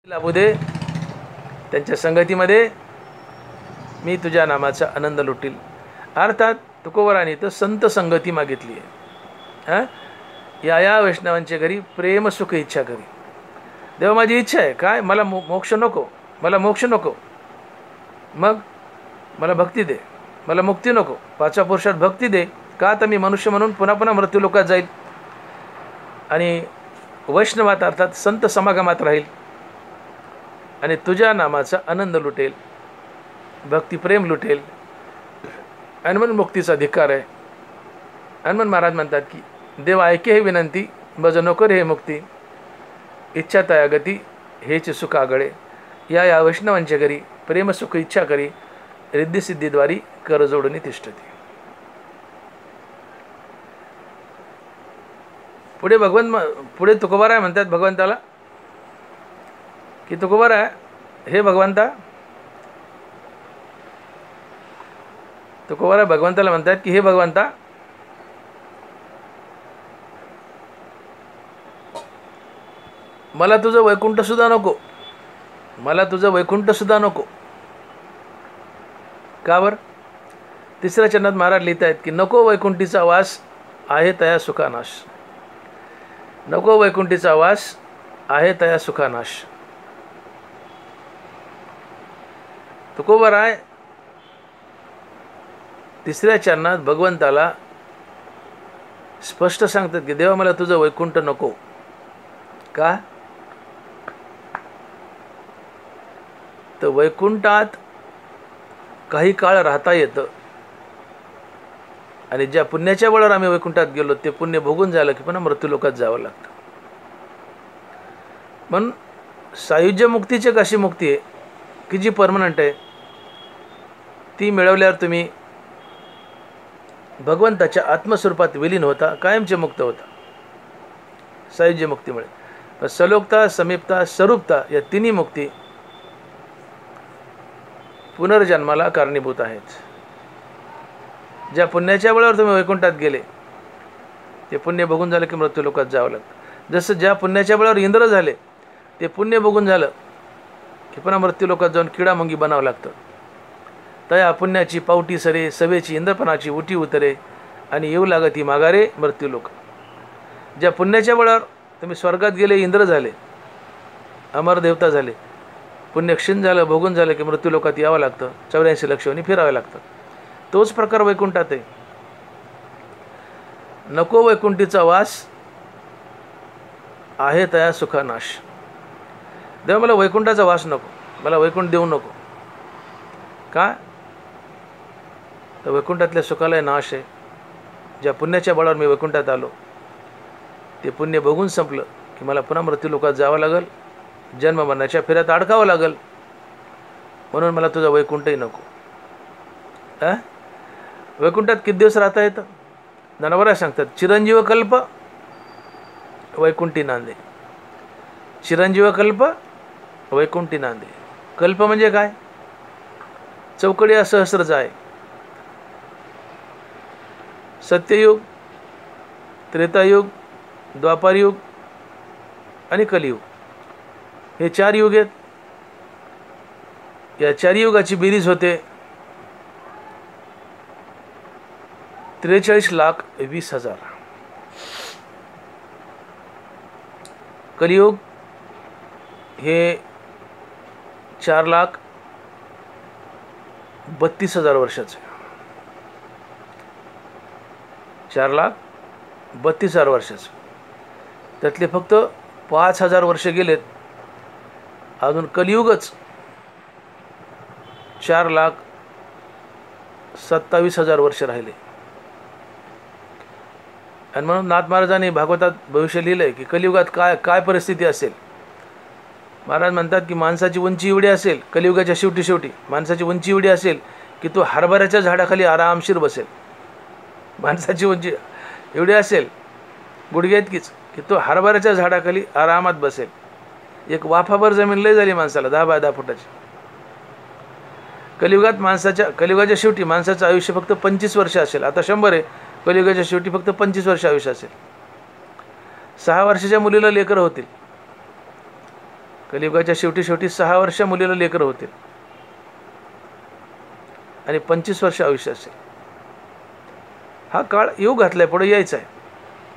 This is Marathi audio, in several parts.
लाभू दे, त्यांच्या संगतीमध्ये मी तुझ्या नामाचा आनंद लुटील. अर्थात तुकोबराने तर संत संगती मागितली आहे. या वैष्णवांच्या घरी प्रेम सुख इच्छा करी. देवा माझी इच्छा आहे काय, मला मोक्ष नको, मला मोक्ष नको, मग मला भक्ती दे, मला मुक्ती नको, पाचव्या पुरुषात भक्ती दे. का तर मी मनुष्य म्हणून पुन्हा पुन्हा मृत्यू लोकात जाईल आणि वैष्णवात अर्थात संत समागमात राहील आणि तुझ्या नामाचा आनंद लुटेल, भक्तिप्रेम लुटेल. आणि म्हणून मुक्तीचा अधिकार आहे. हनुमान महाराज म्हणतात की देव ऐके हे विनंती, बज नको रे हे मुक्ती, इच्छा तया गती हेच सुख आगळे. या वैष्णवांच्या घरी प्रेम सुख इच्छा करी, रिद्धिसिद्धीद्वारी कर जोडणी तिष्ठती. पुढे तुकोबाराय म्हणतात भगवंताला की तुकोबाराय हे भगवंता, तुकोबाराय भगवंताला म्हणतात की हे भगवंता, मला तुझं वैकुंठ सुद्धा नको, मला तुझं वैकुंठ सुद्धा नको. का बर? तिसऱ्या चरणात महाराज लिहित आहेत की नको वैकुंठीचा वास आहे तया सुखानाश, नको वैकुंठीचा वास आहे तया सुखानाश. तुकोबाराय तिसऱ्या चरणात भगवंताला स्पष्ट सांगतात की देवा मला तुझं वैकुंठ नको. का? तर वैकुंठात काही काळ राहता येतं आणि ज्या पुण्याच्या बळावर आम्ही वैकुंठात गेलो ते पुण्य भोगून झालं की पुन्हा मृत्यूलोकात जावं लागतं. म्हणून सायुज्य मुक्तीची एक अशी मुक्ती आहे की जी परमनंट आहे. ती मिळवल्यावर तुम्ही भगवंताच्या आत्मस्वरूपात विलीन होता, कायमचे मुक्त होता सायुज्य मुक्तीमुळे. सलोकता, समीपता, स्वरूपता या तिन्ही मुक्ती पुनर्जन्माला कारणीभूत आहेत. ज्या पुण्याच्या बळावर तुम्ही वैकुंठात गेले ते पुण्य बघून झालं की मृत्यूलोकात जावं लागतं. जसं ज्या पुण्याच्या बळावर इंद्र झाले ते पुण्य बघून झालं की पुन्हा मृत्यूलोकात जाऊन किडामुंगी बनावं लागतं. तया पुण्याची पावटी सरे, सभेची इंद्रपणाची उटी उतरे आणि येऊ लागती माघारे मृत्यूलोक. ज्या पुण्याच्या बळावर तुम्ही स्वर्गात गेले, इंद्र झाले, अमर देवता झाले, पुण्य क्षीण झालं, भोगून झालं की मृत्यूलोकात यावं लागतं, 84 लक्ष वर्षी फिरावं लागतं. तोच प्रकार वैकुंठात आहे. नको वैकुंठीचा वास आहे तया सुखानाश. देवा मला वैकुंठाचा वास नको, मला वैकुंठ देऊ नको. का? तर वैकुंठातल्या सुखाला नाश आहे. ज्या पुण्याच्या बळावर मी वैकुंठात आलो ते पुण्य बघून संपलं की मला पुन्हा मृत्यूलोकात जावं लागेल, जन्म मरणाच्या फेऱ्यात अडकावं लागेल. म्हणून मला तुझा वैकुंठही नको. वैकुंठात किती दिवस राहता येतं? जनावरं सांगतात चिरंजीव कल्प वैकुंठी नांदे, चिरंजीव कल्प वैकुंठी नांदे. कल्प म्हणजे काय? चौकडी सहस्र जाय. सत्ययुग, त्रेतायुग, द्वापारयुग आणि कलियुग हे 4 युग आहेत. या 4 युगाची बेरीज होते 43,20,000. कलियुग हे 4,32,000 वर्षाचे, 4,32,000 वर्षाचे. त्यातले फक्त 5,000 वर्ष गेलेत. अजून कलियुगच 4,27,000 वर्ष राहिले. आणि म्हणून नाथ महाराजांनी भागवतात भविष्य लिहिलं आहे की कलियुगात काय परिस्थिती असेल. महाराज म्हणतात की माणसाची उंची एवढी असेल, कलियुगाच्या शेवटी माणसाची उंची एवढी असेल की तो हरभऱ्याच्या झाडाखाली आरामशीर बसेल. माणसाची उंची एवढी असेल गुडघ्या इतकीच की तो हरभऱ्याच्या झाडाखाली आरामात बसेल. एक वाफाभर जमीन लय झाली माणसाला 10 बाय 10 फुटाची. कलियुगाच्या शेवटी माणसाचं आयुष्य फक्त 25 वर्ष असेल. आता 100 आहे, कलियुगाच्या शेवटी फक्त 25 वर्ष आयुष्य असेल. 6 वर्षाच्या मुलीला लेकरं होतील. कलियुगाच्या शेवटी 6 वर्ष मुलीला लेकरं होतील आणि 25 वर्ष आयुष्य असेल. हा काळ येऊ घातलाय, पुढे यायचा आहे,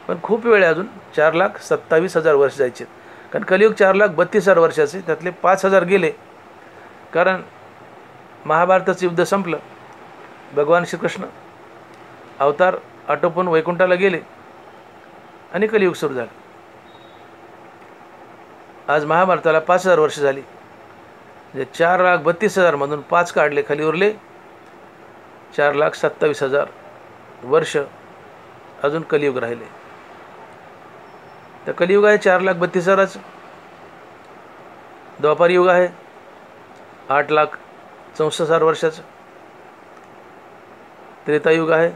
पण खूप वेळ आहे अजून. 4,27,000 वर्ष जायचे, कारण कलियुग 4,32,000 वर्षाचे, त्यातले 5,000 गेले कारण महाभारताचं युद्ध संपलं. भगवान श्रीकृष्ण अवतार आटोपून वैकुंठाला गेले आणि कलियुग सुरू झालं. आज महाभारताला 5,000 वर्ष झाली, म्हणजे 4,32,000 मधून 5 काढले, खाली उरले 4,27,000 वर्ष अजून कलियुग राहिले. तर कलियुग आहे 4,32,000. द्वापार युग आहे 8,64,000 वर्षाचं. त्रेतायुग आहे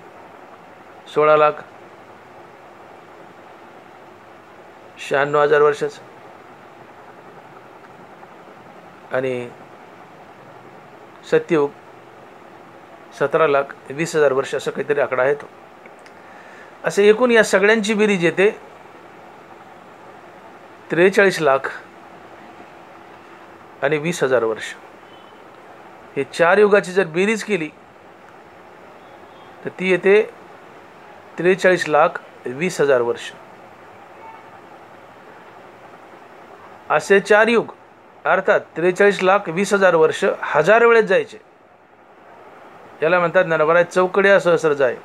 16,96,000 वर्षाचं. आणि सत्ययुग 17,20,000 वर्ष, असं काहीतरी आकडा आहे तो. असे एकूण या सगळ्यांची बेरीज येते 43,20,000 वर्ष. हे 4 युगाची जर बेरीज केली तर ती येते 43,20,000 वर्ष. असे 4 युग अर्थात 43,20,000 वर्ष 1000 वेळेस जायचे. याला म्हणतात ज्ञानोबा चौकड्या सहस्र जाय.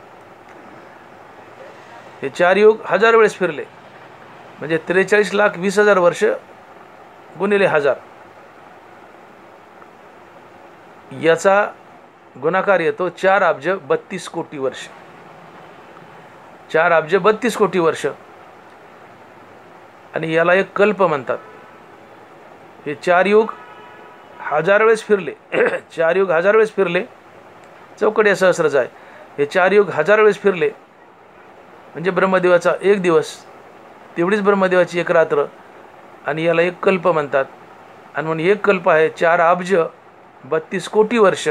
हे 4 युग 1000 वेळेस फिरले म्हणजे 43,20,000 वर्ष गुणिले 1000, याचा गुणाकार येतो 4,32,00,00,000 वर्ष. 4,32,00,000 वर्ष, आणि याला एक कल्प म्हणतात. हे 4 युग 1000 वेळेस फिरले 4 युग 1000 वेळेस फिरले, चौकड्या सहस्र जाय. हे 4 युग 1000 वेळेस फिरले म्हणजे ब्रह्मदेवाचा 1 दिवस, तेवढीच ब्रह्मदेवाची 1 रात्र, आणि याला एक कल्प म्हणतात. आणि म्हणून एक कल्प आहे 4,32,00,00,000 वर्ष,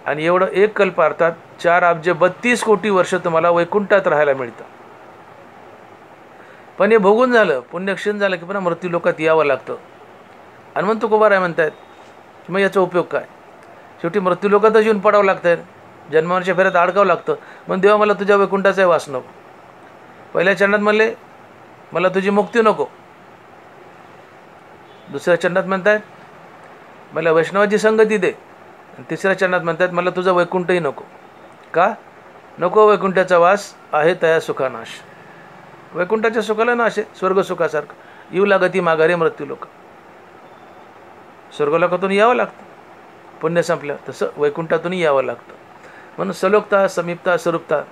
आणि एवढं एक कल्प अर्थात 4,32,00,00,000 वर्ष तुम्हाला वैकुंठात राहायला मिळतं. पण हे भोगून झालं, पुण्यक्षीण झालं की पुन्हा मृत्यू लोकात यावं लागतं. हनुमंत तुकोबाराय म्हणतात की मग याचा उपयोग काय? शेवटी मृत्यू लोकातच येऊन पडावं लागतं, जन्मावरच्या फेऱ्यात अडकावं लागतं. मग देवा मला तुझ्या वैकुंठाचा वास नको. पहिल्या चरणात म्हणले मला तुझी मुक्ती नको, दुसऱ्या चरणात म्हणतात मला वैष्णवाची संगती दे, आणि तिसऱ्या चरणात म्हणतात मला तुझा वैकुंठही नको. का नको? वैकुंठाचा वास आहे तया सुखानाश. वैकुंठाच्या सुखाला नाश आहे, स्वर्गसुखासारखं. येऊ लागती माघारी मृत्यू लोक. स्वर्गलोकातून यावं लागतं पुण्य संपलं, तसं वैकुंठातूनही यावं लागतं. म्हणून सलोकता, समीपता, स्वरूपता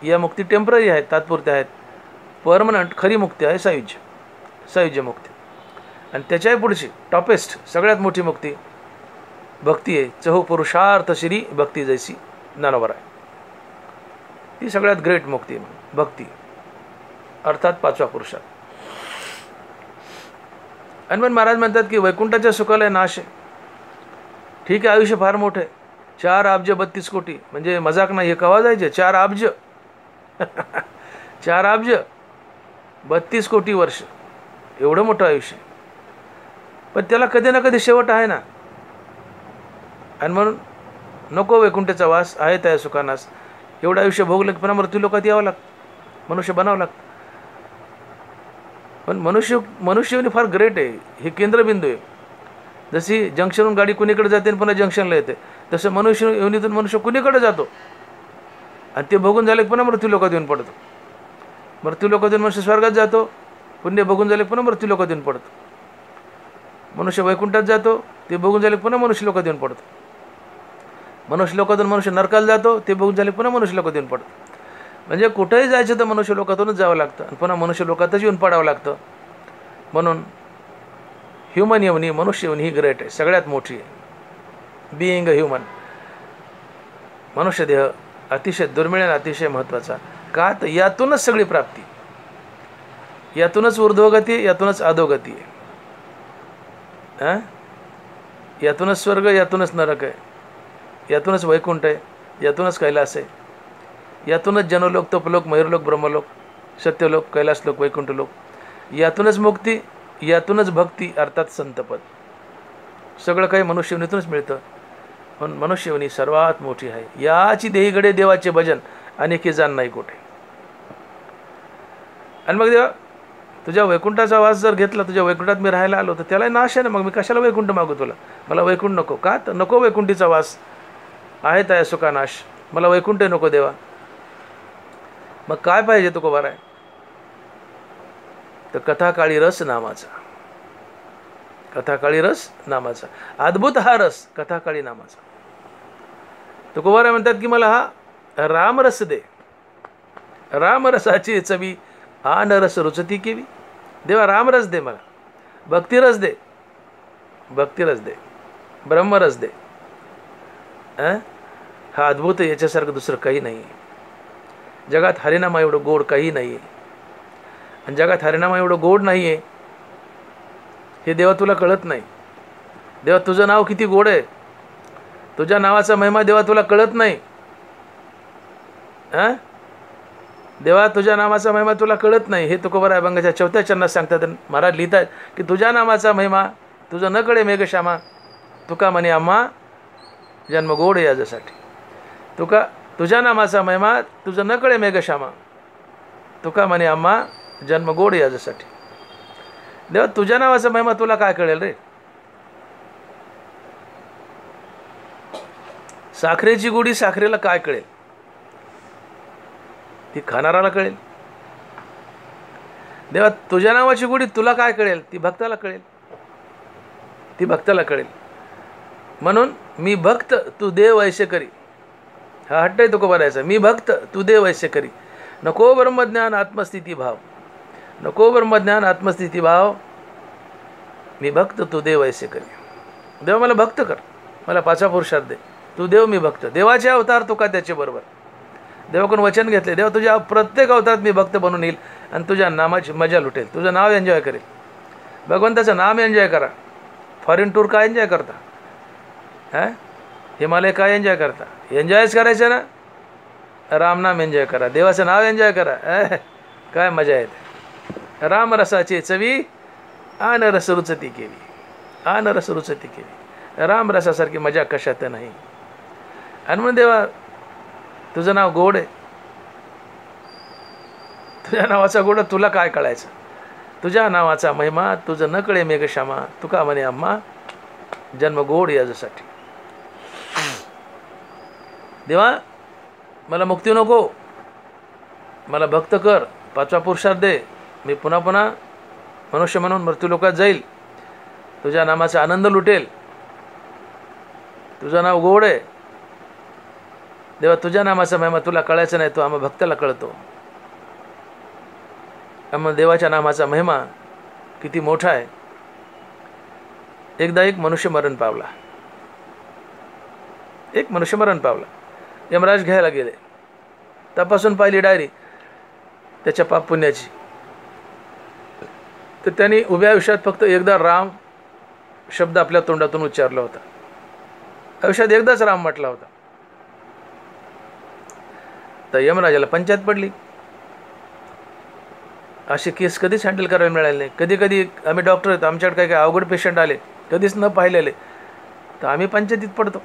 या मुक्ती टेम्पररी आहेत, तात्पुरत्या आहेत. परमनंट खरी मुक्ती आहे सायुज्य, सायुज्य मुक्ती. आणि त्याच्याही पुढची टॉपेस्ट सगळ्यात मोठी मुक्ती भक्ती आहे. चहू पुरुषार्थ श्री भक्ती जैसी ज्ञानोबा आहे. ती सगळ्यात ग्रेट मुक्ती आहे भक्ती, अर्थात 5वा पुरुषार्थ. आणि मग महाराज म्हणतात की वैकुंठाच्या सुखाला नाश आहे. ठीक आहे, आयुष्य फार मोठं आहे, 4,32,00,00,000 म्हणजे मजाक नाही. हे कवा जायचे 4,00,00,000 4,32,00,00,000 वर्ष, एवढं मोठं आयुष्य. पण त्याला कधी ना कधी शेवट आहे ना. आणि म्हणून नको वैकुंठाचा वास आहे त्या सुखानास. एवढं आयुष्य भोगलं की पुन्हा मृत्यू लोकात यावं लागतं, मनुष्य बनावं लागतं. पण मनुष्य फार ग्रेट आहे, हे केंद्रबिंदू आहे. जशी जंक्शनहून गाडी कुणीकडे जाते आणि पुन्हा जंक्शनला येते, तसं मनुष्य योनीतून मनुष्य कुणीकडे जातो आणि ते बघून झाले पुन्हा मृत्यू लोकात येऊन पडतो. मृत्यू लोकात येऊन मनुष्य स्वर्गात जातो, पुण्य बघून झाले पुन्हा मृत्यू लोकात येऊन पडतो. मनुष्य वैकुंठात जातो, ते बघून झाले पुन्हा मनुष्य लोकात येऊन पडतो. मनुष्य लोकातून मनुष्य नरकाला जातो, ते बघून झाले पुन्हा मनुष्य लोकात येऊन पडतो. म्हणजे कुठेही जायचं तर मनुष्य लोकातूनच जावं लागतं आणि पुन्हा मनुष्य लोकातच येऊन पडावं लागतं. म्हणून ह्युमन येवनी, मनुष्य येवनी ही ग्रेट आहे, सगळ्यात मोठी आहे. बिईंग अ ह्युमन, मनुष्य देह अतिशय दुर्मिळ आणि अतिशय महत्त्वाचा. का तर यातूनच सगळी प्राप्ती, यातूनच ऊर्ध्वगती, यातूनच अधोगती आहे. यातूनच स्वर्ग, यातूनच नरक आहे, यातूनच वैकुंठ आहे, यातूनच कैलास आहे, यातूनच जनलोक, तपलोक, मयूरलोक, ब्रह्मलोक, सत्यलोक, कैलासलोक, वैकुंठलोक. यातूनच मुक्ती, यातूनच भक्ती अर्थात संतपद. सगळं काही मनुष्यवनीतूनच मिळतं, पण मनुष्यवनी सर्वात मोठी आहे. याची देहीकडे देवाचे भजन अनेकी जाण नाही कोठे. आणि मग देवा तुझ्या वैकुंठाचा वास जर घेतला, तुझ्या वैकुंठात मी राहायला आलो, तर त्याला नाश आहे ना. मग मी कशाला वैकुंठ मागू तुला? मला वैकुंठ नको का? तर नको वैकुंठीचा वास आहे त्या सुखा नाश, मला वैकुंठ नको देवा. मग काय पाहिजे तुको बरं आहे? तर कथाकाळी रस नामाचा, कथाकाळी रस नामाचा अद्भुत हा रस कथाकाळी नामाचा. तुकोबाराय म्हणतात की मला हा रामरस दे, रामरसाची चवी आन रस रुचती केवी. देवा रामरस दे, मला भक्तिरस दे, भक्तिरस दे, ब्रह्मरस दे. हा अद्भुत, याच्यासारखं दुसरं काही नाही. जगात हरिनामा एवढं गोड काही नाही आहे. आणि जगात हरिनामा एवढं गोड नाही आहे हे देवा तुला कळत नाही. देवा तुझं नाव किती गोड आहे, तुझ्या नावाचा महिमा देवा तुला कळत नाही. देवा तुझ्या नामाचा महिमा तुला कळत नाही. हे तुकोबाराय अभंगाच्या 4थ्या चरणात सांगतात. महाराज लिहितात की तुझ्या नामाचा महिमा तुझं न कळे मेघश्यामा, तुका म्हणे आम्हा जन्म गोड याच्यासाठी. तुझ्या नामाचा महिमा तुझं न कळे मेघश्यामा, तुका म्हणे आम्हा जन्म गोड याच्यासाठी. देवा तुझ्या नावाचा महिमा तुला काय कळेल रे? साखरेची गोडी साखरेला काय कळेल? ती खाणाराला कळेल. देवा तुझ्या नावाची गोडी तुला काय कळेल? ती भक्ताला कळेल, ती भक्ताला कळेल. म्हणून मी भक्त तू देव ऐसे करी, हा हट्ट आहे तुकोबारायचा. मी भक्त तू देव ऐसे करी, नको ब्रह्मज्ञान आत्मस्थिती भाव, नको ब्रह्मज्ञान आत्मस्थिती भाव, मी भक्त तू देव ऐसे करी. देवा मला भक्त कर, मला पाचा पुरुषार्थ दे. तू देव मी भक्त. देवाचे अवतार तुका त्याचे बरोबर. देवाकडून वचन घेतले, देवा तुझ्या प्रत्येक अवतारात मी भक्त बनून येईल आणि तुझ्या नामाची मजा लुटेल, तुझं नाव एन्जॉय करेल. भगवंताचं नाम एन्जॉय करा. फॉरेन टूर काय एन्जॉय करता? हिमालय काय एन्जॉय करता? एन्जॉयच करायचं ना. रामनाम एन्जॉय करा, देवाचं नाव एन्जॉय करा. काय मजा येते. रामरसाची चवी आन रस रुचती केली, आन रस रुचती केली. रामरसासारखी मजा कशात नाही. आणि म्हणून देवा तुझं नाव गोड आहे, तुझ्या नावाचा गोड तुला काय कळायचं? तुझ्या नावाचा महिमा तुझं न कळे मेघश्यामा, तुका म्हणे आम्हा जन्म गोड याच्यासाठी. देवा मला मुक्ती नको, मला भक्त कर, पाचवा पुरुषार्थ दे. मी पुन्हा पुन्हा मनुष्य म्हणून मृत्यूलोकात जाईल, तुझ्या नामाचा आनंद लुटेल. तुझं नाव गोड आहे देवा, तुझ्या नामाचा महिमा तुला कळायचं नाही, तो आम्हा भक्ताला कळतो. आम्हा देवाच्या नामाचा महिमा किती मोठा आहे. एकदा एक मनुष्य मरण पावला, एक मनुष्य मरण पावला. यमराज घ्यायला गेले, तपासून पाहिली डायरी त्याच्या पाप पुण्याची. तर त्यांनी उभ्या आयुष्यात फक्त एकदा राम शब्द आपल्या तोंडातून उच्चारला होता. आयुष्यात एकदाच राम म्हटला होता. तर यमराजाला पंचायत पडली. असे केस कधीच हँडल करायला मिळाले नाही. कधी कधी आम्ही डॉक्टर आहेत, आमच्याकडे काही काही अवघड पेशंट आले कधीच न पाहिलेले, तर आम्ही पंचायतीत पडतो.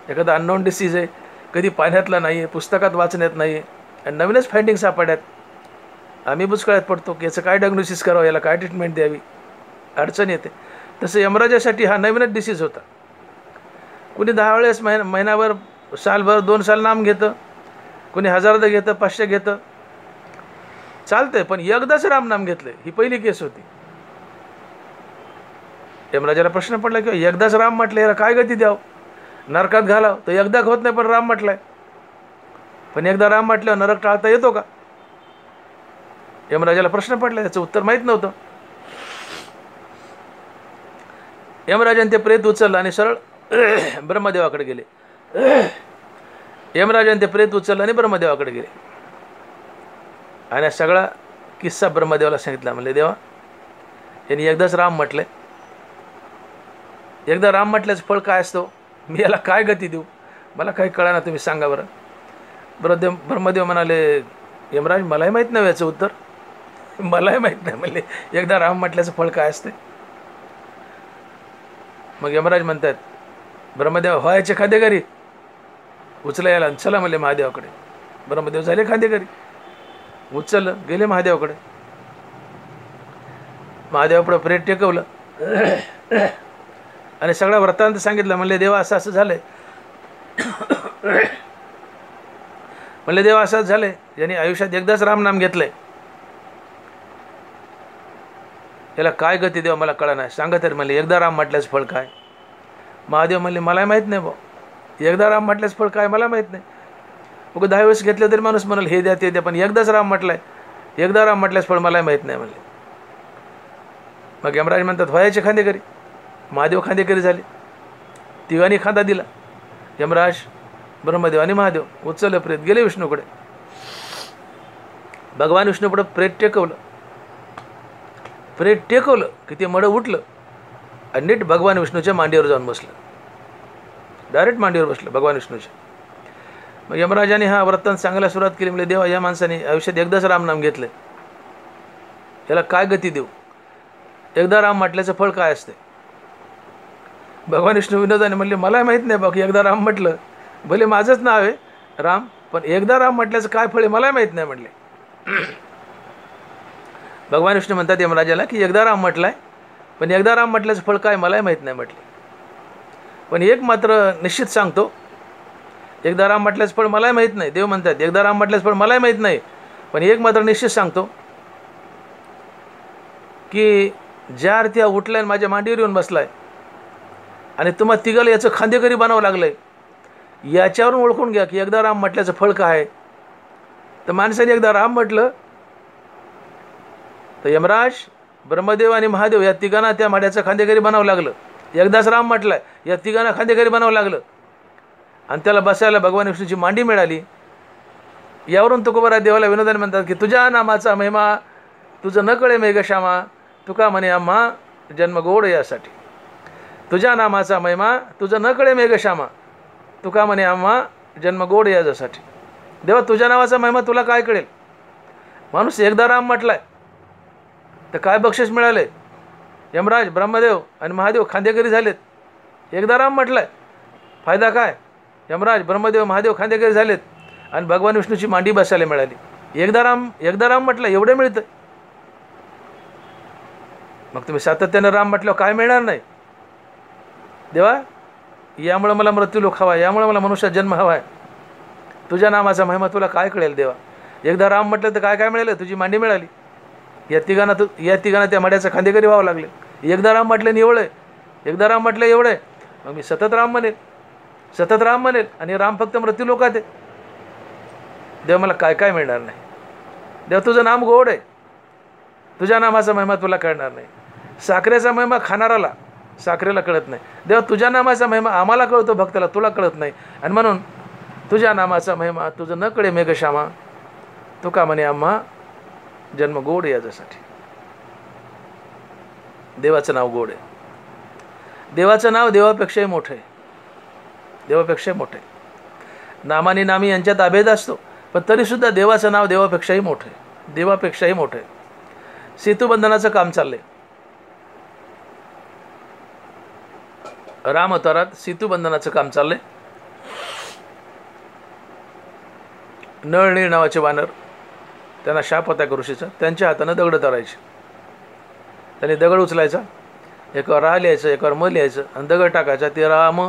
एखादा अननोन डिसीज आहे, कधी पाण्यातला नाही आहे, पुस्तकात वाचण्यात नाही आहे, आणि नवीनच फाइंडिंग सापड्यात, आम्ही बुचकळ्यात पडतो की याचं काय डायग्नोसिस करावं, याला काय ट्रीटमेंट द्यावी, अडचण येते. तसं यमराजासाठी हा नवीनच डिसीज होता. कुणी 10 वेळेस महिनाभर, सालभर, 2 साल नाम घेतं, कुणी 1000दा घेतं, 500 घेतं, चालतंय. पण एकदाच रामनाम घेतलं, ही पहिली केस होती. यमराजाला प्रश्न पडला की एकदाच राम म्हटलं, याला काय गती द्यावं, नरकात घालावं. तर एकदा होत नाही, पण राम म्हटलाय. पण एकदा राम म्हटल्यावर नरक टाळता येतो का? यमराजाला प्रश्न पडला, त्याचं उत्तर माहीत नव्हतं. यमराजाने ते प्रेत उचललं आणि सरळ ब्रह्मदेवाकडे गेले. यमराजाने ते प्रेत उचललं आणि ब्रह्मदेवाकडे गेले. आणि सगळा किस्सा ब्रह्मदेवाला सांगितला. म्हणले देवा, यांनी एकदाच राम म्हटले, एकदा राम म्हटल्याचं फळ काय असतो, मी याला काय गती देऊ, मला काही कळाना, तुम्ही सांगा बरं. ब्रह्मदेव म्हणाले, यमराज मलाही माहीत नाही याचं उत्तर. मलाही माहीत नाही म्हणले एकदा राम म्हटल्याचं फळ काय असते. मग यमराज म्हणतात ब्रह्मदेव व्हायचे खांदेकरी उचला याला चला म्हणले महादेवाकडे. ब्रह्मदेव झाले खांदेकरी, उचललं गेले महादेवाकडे. महादेवापुढं प्रेत टेकवलं आणि सगळा वृत्तांत सांगितलं. म्हणले देवा असं असं झालंय. म्हणले देवा असंच झालंय, यांनी आयुष्यात एकदाच रामनाम घेतलंय, याला काय गती देवा मला कळा नाही, सांगा तरी. म्हणले एकदा राम म्हटल्याचं फळ काय. महादेव म्हणले मलाही माहीत नाही भाऊ, एकदा राम म्हटल्याचं फळ काय मला माहीत नाही. मग 10 वेळेस घेतलं तरी माणूस म्हणाल हे द्या ते द्या, पण एकदाच राम म्हटलाय, एकदा राम म्हटल्याचं फळ मलाही माहीत नाही म्हणले. मग यमराज म्हणतात व्हायचे खांदेकरी. महादेव खांदेकरी झाले, तिघांनी खांदा दिला. यमराज, ब्रह्मदेव आणि महादेव उचललं प्रेत, गेले विष्णूकडे. भगवान विष्णूपुढं प्रेत टेकवलं. प्रेत टेकवलं की ते मडं उठलं आणि नीट भगवान विष्णूच्या मांडीवर जाऊन बसलं. डायरेक्ट मांडीवर बसलं भगवान विष्णूच्या. मग यमराजाने हा वृत्तांत सांगायला सुरुवात केली. म्हणजे देवा या माणसाने आयुष्यात एकदाच रामनाम घेतलं, याला काय गती देऊ, एकदा राम म्हटल्याचं फळ काय असते. भगवान विष्णू विनोदाने म्हणले मलाही माहीत नाही बाकी, एकदा राम म्हटलं भले माझंच नाव आहे राम, पण एकदा राम म्हटल्याचं काय फळ आहे मलाही माहीत नाही म्हणले. भगवान विष्णू म्हणतात यमराजाला की एकदा राम म्हटलाय, पण एकदा राम म्हटल्याचं फळ काय मलाही माहीत नाही म्हटले. पण एक मात्र निश्चित सांगतो, एकदा राम म्हटल्याचं फळ मलाही माहीत नाही. देव म्हणतात एकदा राम म्हटल्याचं फळ मलाही माहीत नाही, पण एक मात्र निश्चित सांगतो की ज्या अर्थी उठलाय माझ्या मांडीवर येऊन बसलाय आणि तुम्हा तिघाला याचं खांदेकरी बनावं लागलंय, याच्यावरून ओळखून घ्या की एकदा राम म्हटल्याचं फळ काय आहे. तर माणसाने एकदा राम म्हटलं तर यमराज, ब्रह्मदेव आणि महादेव या तिघांना त्या माड्याचं खांदेकरी बनावं लागलं. एकदाच राम म्हटलाय, या तिघांना खांदेकरी बनावं लागलं आणि त्याला बसायला भगवान विष्णूची मांडी मिळाली. यावरून तुकोबराय देवाला विनोदाने म्हणतात की तुझ्या नामाचा महिमा तुझं न कळे मेघश्यामा, तुका म्हणे आम्हा जन्म गोड यासाठी. तुझ्या नामाचा महिमा तुझं न कळे मेघश्यामा, तुका म्हणे आम्हा जन्म गोड यासाठी. देवा तुझ्या नावाचा महिमा तुला काय कळेल. माणूस एकदा राम म्हटलाय तर काय बक्षीस मिळाले. यमराज, ब्रह्मदेव आणि महादेव खांदेकरी झालेत. एकदा राम म्हटलाय, फायदा काय. यमराज, ब्रह्मदेव, महादेव खांदेकरी झालेत आणि भगवान विष्णूची मांडी बसायला मिळाली. एकदा राम म्हटलं एवढं मिळतं. मग तुम्ही सातत्यानं राम म्हटल्यावर काय मिळणार नाही. देवा यामुळं मला मृत्यू लोक हवा, यामुळं मला मनुष्यात जन्म हवा आहे. तुझ्या नामाचा महिमा तुला काय कळेल देवा. एकदा राम म्हटलं तर काय काय मिळालं, तुझी मांडी मिळाली. या तिघांना त्या माड्याचं खांदेकरी व्हावं लागले. एकदा राम म्हटलं एवढं आहे, एकदा राम म्हटलं एवढं आहे, मग मी सतत राम म्हणेल आणि राम फक्त मृत्यू लोकात आहे. देव मला काय काय मिळणार नाही. देव तुझं नाम गोड आहे, तुझ्या नामाचा महिमा तुला कळणार नाही. साखरेचा महिमा खाणाराला, साखरेला कळत नाही. देव तुझ्या नामाचा महिमा आम्हाला कळतो, भक्ताला तुला कळत नाही. आणि म्हणून तुझ्या नामाचा महिमा तुझं न कळे मेघश्यामा, तुका म्हणे आम्हा जन्म गोड याच्यासाठी. देवाचं नाव गोड आहे. देवाचं नाव देवापेक्षाही मोठं आहे, देवापेक्षाही मोठं आहे. नामानी नामी यांच्यात अभेद असतो, पण तरीसुद्धा देवाचं नाव देवापेक्षाही मोठं आहे, देवापेक्षाही मोठं आहे. सेतुबंधनाचं काम चाललंय. राम अवतारात सेतुबंधनाचं काम चाललंय. नळनीळ नावाचे वानर, त्यांना शाप होता ऋषीचा, त्यांच्या हातानं दगड धरायचे. त्यांनी दगड उचलायचा, एकावर रा लिहायचं, एकावर म लिहायचं आणि दगड टाकायचा. ते राम,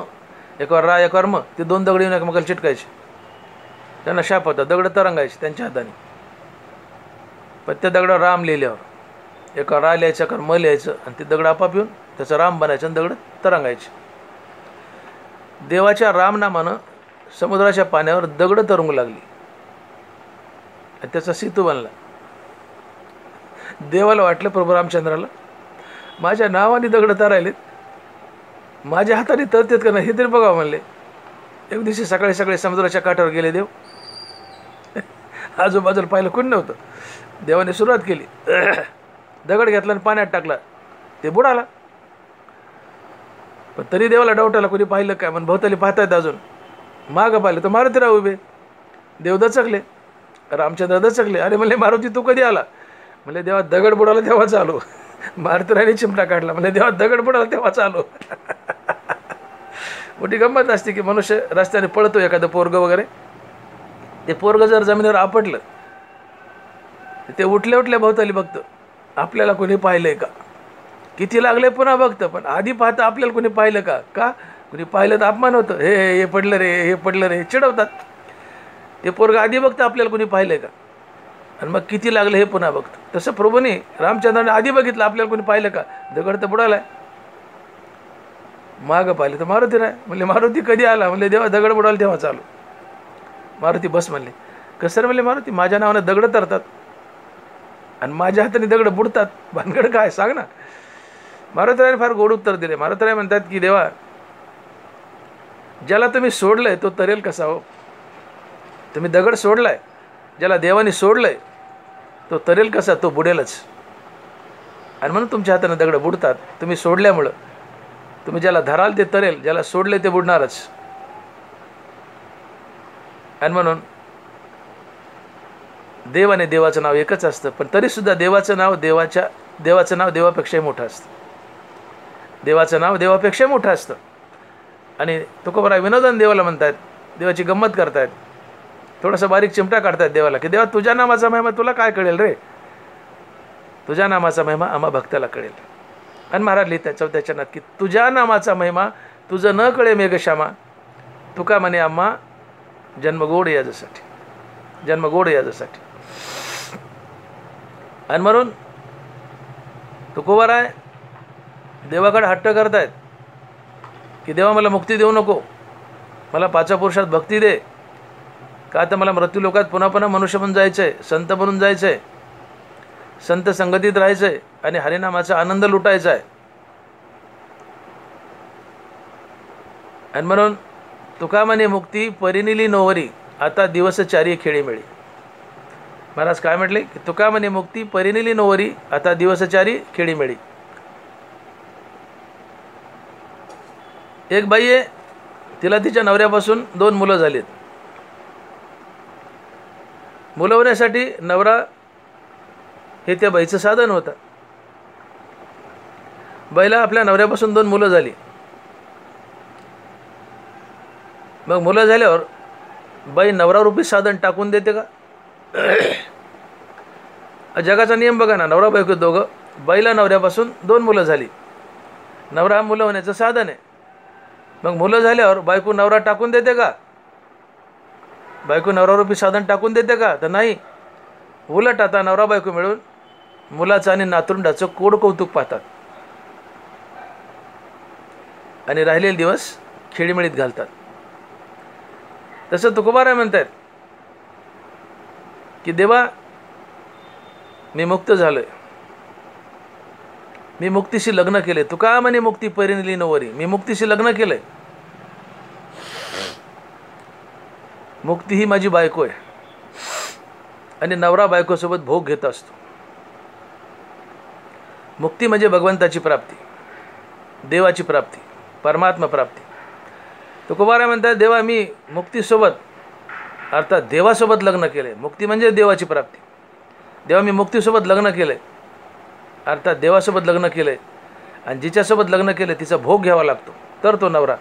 एकावर रा, एकावर म, ते दोन दगड येऊन एकमेकाला चिटकायचे. त्यांना शाप होता, दगड तरंगायचे त्यांच्या हाताने. पण त्या दगडावर राम लिहिल्यावर एकावर रा लिहायचं, एकावर म लिहायचं आणि ते दगड आपाप येऊन त्याचं राम बनायचं आणि दगड तरंगायचे. देवाच्या रामनामानं समुद्राच्या पाण्यावर दगड तरंगू लागली आणि त्याचा सेतू बनला. देवाला वाटलं प्रभू रामचंद्राला माझ्या नावाने दगड तरायलेत, माझ्या हाताने तरतेत का नाही हे तरी बघावं म्हणले. एक दिवशी सकाळी समुद्राच्या काठावर गेले देव. आजूबाजूला पाहिलं कोण नव्हतं. देवाने सुरुवात केली, दगड घेतला आणि पाण्यात टाकला, ते बुडाला. पण तरी देवाला डाऊट आला, कोणी पाहिलं काय म्हणून भोवताली पाहतायत. अजून मागं पाहिलं तर मारुती राव उभे. देव दचकले, रामचंद्र दचकले. अरे म्हणले मारुती तू कधी आला. म्हणजे देवा दगड बुडाला तेव्हा चालू, मारुतीरायाने चिमटा काढला म्हणजे देवा दगड बुडाला तेव्हा चालू. मोठी गंमत असते की मनुष्य रस्त्याने पळतो, एखादं पोरगं वगैरे, ते पोरगं जर जमिनीवर आपटलं ते उठल्या उठल्या भोवताली बघतं आपल्याला कोणी पाहिलंय का, किती लागले पुन्हा बघतं, पण आधी पाहतं आपल्याला कोणी पाहिलं का, का कोणी पाहिलं तर अपमान होतं, हे पडलं रे, हे पडलं रे, चिडवतात. ते पोरगं आधी बघतं आपल्याला कोणी पाहिलंय का, आणि मग किती लागलं हे पुन्हा बघतं. तसं प्रभूने रामचंद्राने आधी बघितलं आपल्याला कोणी पाहिलं का, दगड तर बुडालाय. मागं पाहिलं तर मारुती राय म्हणले, मारुती कधी आला, म्हणले देवा दगड बुडाला तेव्हा चालू. मारुती बस म्हणले. कसं रे म्हणले मारुती, माझ्या नावानं दगड तरतात आणि माझ्या हाताने दगड बुडतात, भानगड काय सांग ना. मारुतीरायाने फार गोड उत्तर दिले. मारुतीराय म्हणतात की देवा, ज्याला तुम्ही सोडलंय तो तरेल कसा हो. तुम्ही दगड सोडलाय, ज्याला देवाने सोडलंय तो तरेल कसा, तो बुडेलच. आणि म्हणून तुमच्या हाताने दगड बुडतात. तुम्ही सोडल्यामुळं, तुम्ही ज्याला धराल ते तरेल, ज्याला सोडले ते बुडणारच. आणि म्हणून देव आणि देवाचं नाव एकच असतं, पण तरीसुद्धा देवाचं नाव देवापेक्षाही मोठं असतं. देवाचं नाव देवापेक्षाही मोठं असतं. आणि तुकोबाराय विनोदन देवाला म्हणतात, देवाची गंमत करतायत, थोडासा बारीक चिमटा काढतायत देवाला की देवा तुझ्या नामाचा महिमा तुला काय कळेल रे, तुझ्या नामाचा महिमा आम्हा भक्ताला कळेल. आणि महाराज लिहितात चौथ्या चरणात की तुझ्या नामाचा महिमा तुझं न कळे मेघश्यामा, तुका म्हणे आम्हा जन्मगोड याच्यासाठी, जन्मगोड याच्यासाठी. आणि म्हणून तुकोबाराय देवाकडे हट्ट करतायत की देवा मला मुक्ती देऊ नको, मला पाचा पुरुषात भक्ती दे, का तर मला मृत्यूलोकात पुन्हा पुन्हा मनुष्य बनून जायचं आहे, संत बनून जायचं आहे, संत संगतीत राहायचं आहे आणि हरिनामाचा आनंद लुटायचा आहे. आणि म्हणून तुका म्हणे मुक्ती परिनिली नोवरी, आता दिवस चारी खेळी मिळी. महाराज काय म्हटले की तुका म्हणे मुक्ती परिनिली नोवरी, आता दिवस चारी खेळी मिळी. एक बाई आहे, तिला तिच्या नवऱ्यापासून 2 मुलं झालीत. मुलं होण्यासाठी नवरा हे त्या बाईचं साधन होतं. बाईला आपल्या नवऱ्यापासून 2 मुलं झाली. मग मुलं झाल्यावर बाई नवरारूपी साधन टाकून देते का. जगाचा नियम बघा ना, नवरा बायको दोघं, बाईला नवऱ्यापासून 2 मुलं झाली, नवरा हा मुलं होण्याचं साधन आहे. मग मुलं झाल्यावर बायको नवरा टाकून देते का, बायको नवरारूपी साधन टाकून देते का, तर नाही. उलट आता नवरा बायको मिळून मुलाचं आणि नातरुंडाचं कोड कौतुक पाहतात आणि राहिलेले दिवस खेळीमेळीत घालतात. तसं तुकोबाराय म्हणतात की देवा मी मुक्त झालोय, मी मुक्तीशी लग्न केले. तुका म्हणे मुक्ती परिनिली नोवरी, मी मुक्तीशी लग्न केलंय. मुक्ती ही माझी बायको आहे आणि नवरा बायकोसोबत भोग घेत असतो. मुक्ती म्हणजे भगवंताची प्राप्ती, देवाची प्राप्ती, परमात्मा प्राप्ती. तुकोबाराय म्हणतात देवा मी मुक्तीसोबत अर्थात देवासोबत लग्न केले. मुक्ती म्हणजे देवाची प्राप्ती. देवा मी मुक्तीसोबत लग्न केलं आहे, अर्थात देवासोबत लग्न केलं आहे, आणि जिच्यासोबत लग्न केलं तिचा भोग घ्यावा लागतो तर तो नवरा.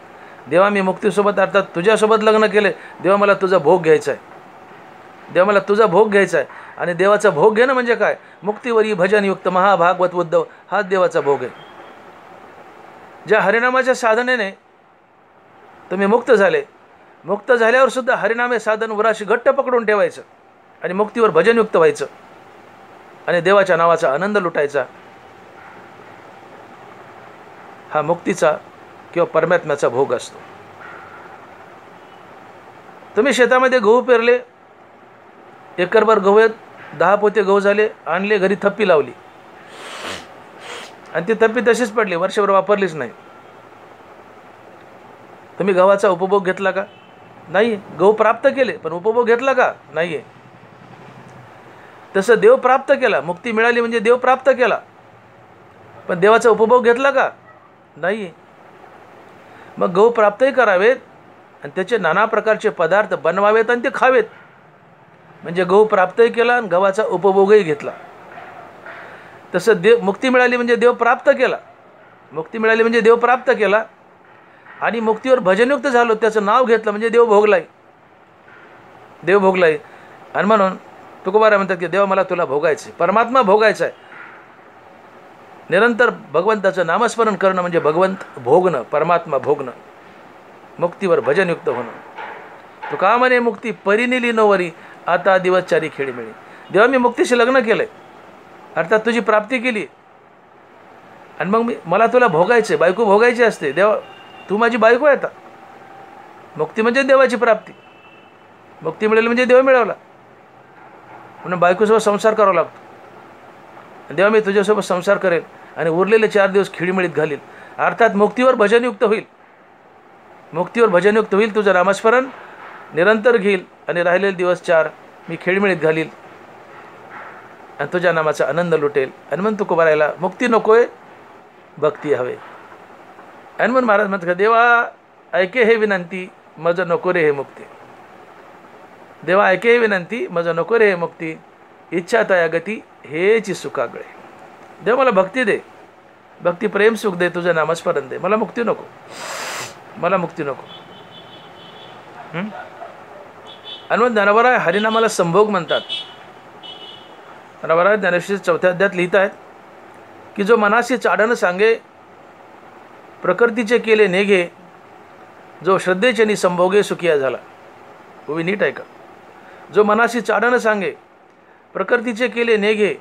देवा मी मुक्तीसोबत अर्थात तुझ्यासोबत लग्न केलं, देवा मला तुझा भोग घ्यायचा आहे, देवा मला तुझा भोग घ्यायचा आहे. आणि देवाचा भोग घेणं म्हणजे काय, मुक्तीवरी भजनयुक्त महाभागवत उद्धव हाच देवाचा भोग आहे. ज्या हरिनामाच्या साधनेने तुम्ही मुक्त झाले, मुक्त झाल्यावर सुद्धा हरिनामे साधन वराशी घट्ट पकडून ठेवायचं आणि मुक्तीवर भजनयुक्त व्हायचं आणि देवाच्या नावाचा आनंद लुटायचा. हा मुक्तीचा किंवा परमात्म्याचा भोग असतो. तुम्ही शेतामध्ये गहू पेरले, एकरभर गहू आहेत, 10 पोते गहू झाले, आणले घरी, थप्पी लावली आणि ती थप्पी तशीच पडली, वर्षभर वापरलीच नाही. तुम्ही गव्हाचा उपभोग घेतला का, नाही. गहू प्राप्त केले पण उपभोग घेतला का, नाही आहे. तसं देव प्राप्त केला, मुक्ती मिळाली म्हणजे देव प्राप्त केला, पण देवाचा उपभोग घेतला का, नाही. मग गहू प्राप्तही करावेत आणि त्याचे नाना प्रकारचे पदार्थ बनवावेत आणि ते खावेत, म्हणजे गहू प्राप्तही केला आणि गव्हाचा उपभोगही घेतला. तसं देव मुक्ती मिळाली म्हणजे देव प्राप्त केला, मुक्ती मिळाली म्हणजे देव प्राप्त केला, आणि मुक्तीवर भजनयुक्त झालो, त्याचं नाव घेतलं म्हणजे देव भोगलाय, देव भोगलाय. आणि म्हणून तुकोबाराय म्हणतात की देवा मला तुला भोगायचं, परमात्मा भोगायचा आहे. निरंतर भगवंताचं नामस्मरण करणं म्हणजे भगवंत भोगणं, परमात्मा भोगणं, मुक्तीवर भजनयुक्त होणं. तुका म्हणे मुक्ती परिनिली नवरी, आता दिवस चारी खेळी मिळी. देवा मी मुक्तीशी लग्न केलं आहे, अर्थात तुझी प्राप्ती केली, आणि मग मला तुला भोगायचे, बायको भोगायची असते. देवा तू माझी बायको आहे. आता मुक्ती म्हणजे देवाची प्राप्ती, मुक्ती मिळेल म्हणजे देव मिळवला, म्हणून बायकोसोबत संसार करावा लागतो. देवा मी तुझ्यासोबत संसार करेल आणि उरलेले 4 दिवस खिळीमिळीत घालील, अर्थात मुक्तीवर भजनयुक्त होईल, मुक्तीवर भजनयुक्त होईल, तुझं नामस्मरण निरंतर घेईल, आणि राहिलेले दिवस 4 मी खेळीमिळीत घालील आणि तुझ्या नामाचा आनंद लुटेल. आणि म्हणून तुकोबारायला मुक्ती नकोय, भक्ती हवे. आणि म्हणून महाराज म्हणतात देवा ऐके हे विनंती, मज नको रे हे मुक्ती. देवा ऐके हे विनंती, मज नको रे हे मुक्ती, इच्छा तया गती हेची सुखागळे. देव मला भक्ती दे, भक्ती प्रेम सुख दे, तुझं नामस्मरण दे, मला मुक्ती नको, मला मुक्ती नको. आणि मग ज्ञानोबा हरिनामाला संभोग म्हणतात. ज्ञानोबा ज्ञानेश्वरी 4थ्या अध्यायात लिहित आहेत की जो मनाशी चाडण सांगे, प्रकृतीचे केले नेघे, जो श्रद्धेचे संभोगे सुखिया झाला. उभी नीट ऐका. जो मनाशी चाडण सांगे, प्रकृतीचे केले नेघे,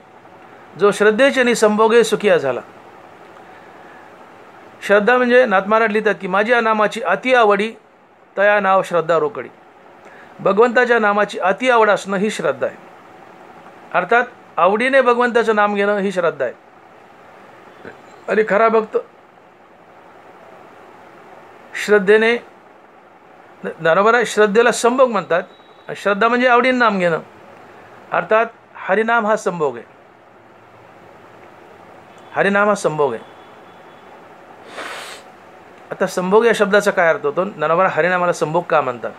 जो श्रद्धेचे संभोगे सुखिया झाला. श्रद्धा म्हणजे नाथ महाराज लिहितात की माझी या नामाची अति आवडी, तया नाव श्रद्धा रोकडी. भगवंताच्या नामाची अति आवड असणं ही श्रद्धा आहे, अर्थात आवडीने भगवंताचं नाम घेणं ही श्रद्धा आहे. आणि खरा भक्त श्रद्धेने, ज्ञानोबा श्रद्धेला संभोग म्हणतात. श्रद्धा म्हणजे आवडीने नाम घेणं, अर्थात हरिनाम हा संभोग आहे, हरिनाम हा संभोग आहे. आता संभोग या शब्दाचा काय अर्थ होतो? ज्ञानोबा हरिनामाला संभोग का म्हणतात?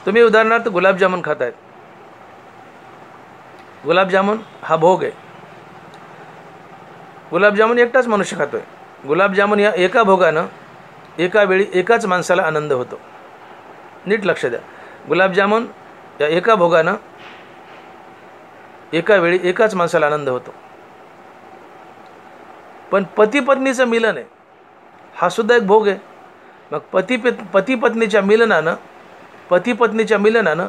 तुम्ही उदाहरणार्थ गुलाबजामुन खातायत, गुलाबजामुन हा भोग आहे. गुलाबजामुन एकटाच मनुष्य खातोय. गुलाबजामुन या एका भोगानं एका वेळी एकाच माणसाला आनंद होतो. नीट लक्ष द्या. गुलाबजामुन या एका भोगानं एका वेळी एकाच माणसाला आनंद होतो. पण पती पत्नीचं मिलन आहे, हा सुद्धा एक भोग आहे. मग पती पत्नीच्या मिलनानं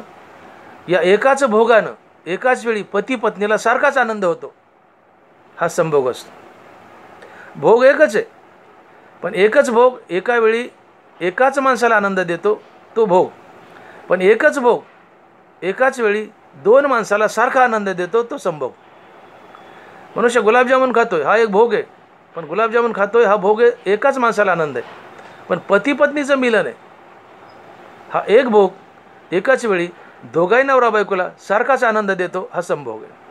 या एकाच भोगानं एकाच वेळी पती पत्नीला सारखाच आनंद होतो, हा संभोग असतो. भोग एकच आहे, पण एकच भोग एका वेळी एकाच माणसाला आनंद देतो, तो भोग. पण एकच भोग एकाच वेळी 2 माणसाला सारखा आनंद देतो, तो संभोग. मनुष्य गुलाबजामुन खातोय, हा एक भोग आहे, पण गुलाबजामुन खातोय हा भोग आहे, एकाच माणसाला आनंद आहे. पण पती पत्नीचं मिलन आहे, हा एक भोग एकाच वेळी दोघाही नवरा बायकोला सारखाच आनंद देतो, हा संभोग आहे.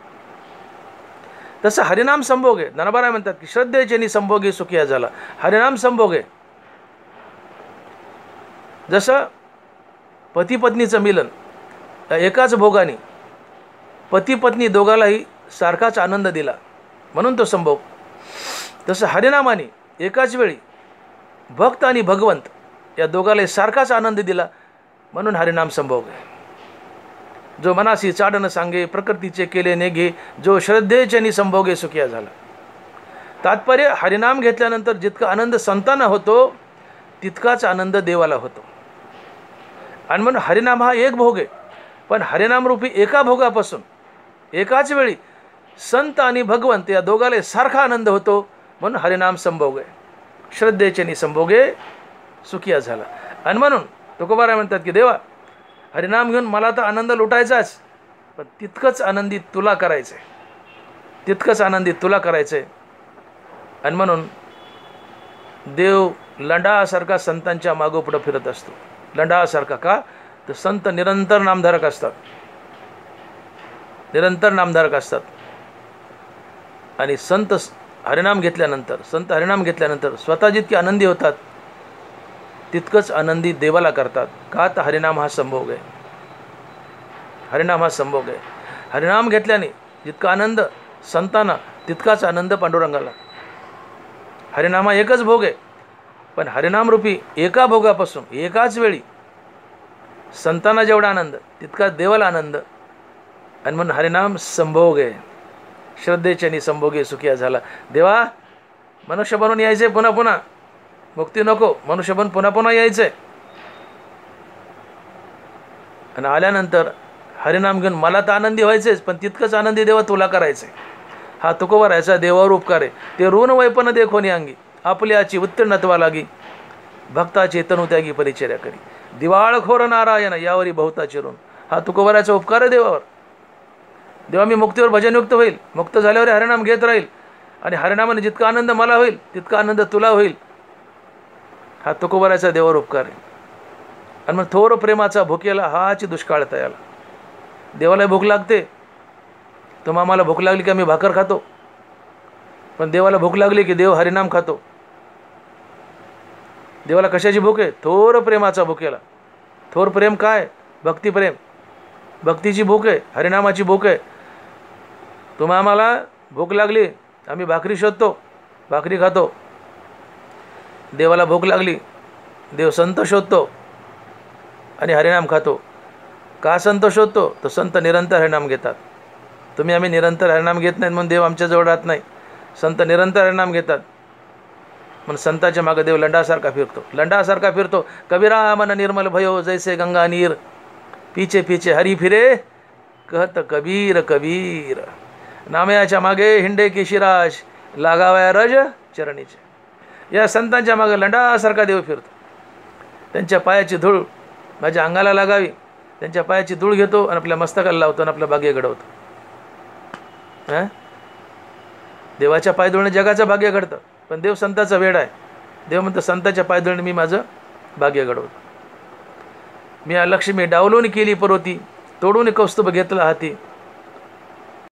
तसं हरिनाम संभोग आहे. ज्ञानोबा म्हणतात की श्रद्धेचे संभोगे सुखिया झाला. हरिनाम संभोग आहे. जसं पती पत्नीचं मिलन एकाच भोगाने पती पत्नी दोघालाही सारखाच आनंद दिला, म्हणून तो संभोग. तसं हरिनामाने एकाच वेळी भक्त आणि भगवंत या दोघालाही सारखाच आनंद दिला, म्हणून हरिनाम संभोग आहे. जो मनासी चाडण सांगे, प्रकृतीचे केले नेघे, जो श्रद्धेचे संभोगे सुखिया झाला. तात्पर्य हरिनाम घेतल्यानंतर जितका आनंद संतांना होतो तितकाच आनंद देवाला होतो. आणि म्हणून हरिनाम हा एक भोग आहे, पण हरिनामरूपी एका भोगापासून एकाच वेळी संत आणि भगवंत या दोघाला सारखा आनंद होतो, म्हणून हरिनाम संभोग आहे. श्रद्धेचे संभोगे सुखिया झाला. आणि म्हणून तुकोबाराय म्हणतात की देवा हरिनाम घेऊन मला तर आनंद लुटायचाच, पण तितकंच आनंदित तुला करायचं आहे, तितकंच आनंदित तुला करायचं आहे. आणि म्हणून देव लंडासारखा संतांच्या मागोपुढं फिरत असतो. लंडासारखा का? तर संत निरंतर नामधारक असतात, निरंतर नामधारक असतात. आणि संत हरिनाम घेतल्यानंतर स्वतः जितके आनंदी होतात तितकंच आनंदी देवाला करतात. का? तर हरिनाम हा संभोग आहे, हरिनाम हा संभोग आहे. हरिनाम घेतल्याने जितका आनंद संतांना तितकाच आनंद पांडुरंगाला. हरिनामा एकच भोग आहे, पण हरिनामरूपी एका भोगापासून एकाच वेळी संतांना जेवढा आनंद तितका देवाला आनंद. आणि म्हणून हरिनाम संभोग आहे. श्रद्धेच्यानी संभोगे सुखिया झाला. देवा मनुष्य बनून यायचे पुन्हा पुन्हा, मुक्ती नको, मनुष्य बनून पुन्हा पुन्हा यायचंय. आणि आल्यानंतर हरिनाम घेऊन मला तर आनंदी व्हायचेच, पण तितकंच आनंदी देवा तुला करायचंय. हा तुकोबारायचा देवावर उपकार आहे. ते ऋण वैपन देखोनी अंगी, आपल्याची उत्तीर्णत्वा लागी, भक्ताचे तनु त्यागी परिचर्या करी, दिवाळखोर नारायण यावरी बहुताचे ऋण. हा तुकोबारायचा उपकार आहे देवावर. देवा मी मुक्तीवर भजनयुक्त होईल, मुक्त झाल्यावर हरिनाम घेत राहील, आणि हरिनामाने जितका आनंद मला होईल तितका आनंद तुला होईल. हा तुकोबारायचा देवावर उपकार आहे. आणि मग थोर प्रेमाचा भुकेला हाची दुष्काळ तयाला. देवाला भूक लागते. तुम्हा आम्हाला भूक लागली की आम्ही भाकर खातो, पण देवाला भूक लागली की देव हरिनाम खातो. देवाला कशाची भूक आहे? थोर प्रेमाचा भुकेला. थोर प्रेम काय? भक्तिप्रेम. भक्तीची भूक आहे, हरिनामाची भूक आहे. तुम्हा आम्हाला भूक लागली, आम्ही भाकरी शोधतो, भाकरी खातो. देवाला भूक लागली, देव संत शोधतो आणि हरिनाम खातो. का संत शोधतो? तो संत निरंतर हरिनाम घेतात. तुम्ही आम्ही निरंतर हरिनाम घेत नाहीत म्हणून देव आमच्याजवळ राहत नाही. संत निरंतर हरिनाम घेतात म्हणून संताच्या मागे देव लंडासारखा फिरतो. लंडासारखा फिरतो. कबीरा मन निर्मल भयो जैसे गंगा नीर, पीछे पीछे हरी फिरे कहत कबीर कबीर. नामयाच्या मागे हिंडे की शिराश, लागाव्या रज चरणीचे. या संतांच्या मागे लंडासारखा देव फिरतो. त्यांच्या पायाची धूळ माझ्या अंगाला लागावी, त्यांच्या पायाची धूळ घेतो आणि आपल्या मस्तकाला लावतो आणि आपलं भाग्य घडवतो. देवाच्या पायधुळीने जगाचं भाग्य घडतं, पण देव संताचा वेड आहे. देव म्हणतो संताच्या पायधुळीने मी माझं भाग्य घडवतो. मी लक्ष्मी डावलून केली पर्वती, तोडून कौस्तुभ घेतला हाती,